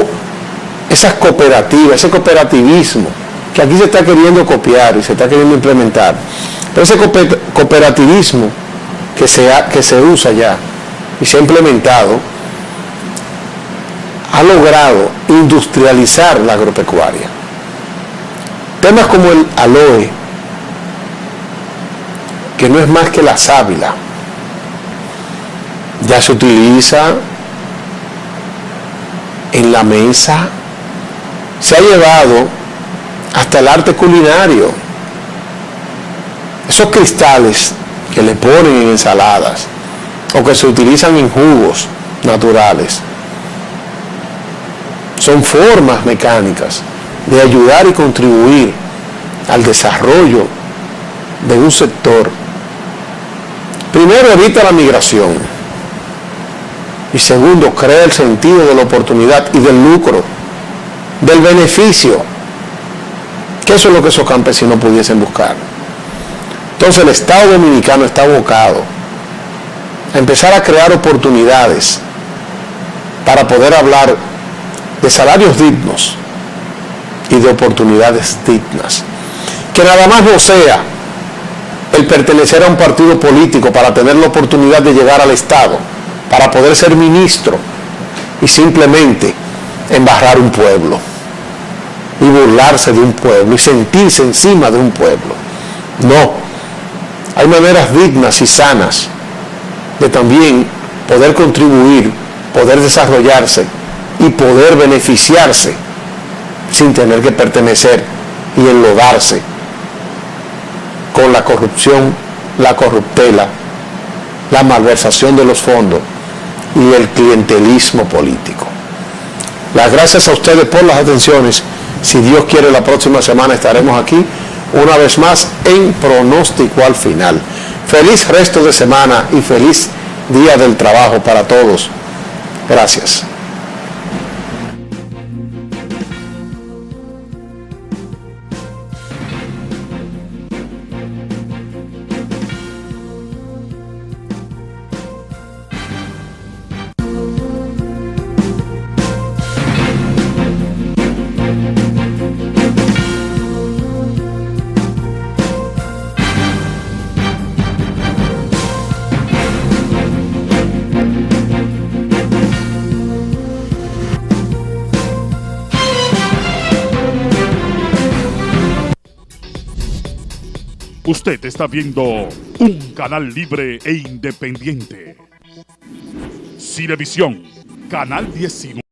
esas cooperativas, ese cooperativismo, que aquí se está queriendo copiar y se está queriendo implementar, pero ese cooperativismo que se usa ya y se ha implementado, ha logrado industrializar la agropecuaria. Temas como el aloe, que no es más que la sábila, ya se utiliza en la mesa, se ha llevado hasta el arte culinario. Esos cristales que le ponen en ensaladas o que se utilizan en jugos naturales son formas mecánicas de ayudar y contribuir al desarrollo de un sector. Primero, evita la migración, y segundo, crea el sentido de la oportunidad y del lucro, del beneficio, que eso es lo que esos campesinos pudiesen buscar. Entonces el Estado dominicano está abocado a empezar a crear oportunidades para poder hablar de salarios dignos y de oportunidades dignas. Que nada más no sea el pertenecer a un partido político para tener la oportunidad de llegar al Estado, para poder ser ministro y simplemente embarrar un pueblo y burlarse de un pueblo y sentirse encima de un pueblo. No, hay maneras dignas y sanas de también poder contribuir, poder desarrollarse y poder beneficiarse sin tener que pertenecer y enlodarse con la corrupción, la corruptela, la malversación de los fondos y el clientelismo político. Las gracias a ustedes por las atenciones. Si Dios quiere, la próxima semana estaremos aquí una vez más en Pronóstico al Final. Feliz resto de semana y feliz Día del Trabajo para todos. Gracias. Usted está viendo un canal libre e independiente. Cinevisión, canal 19.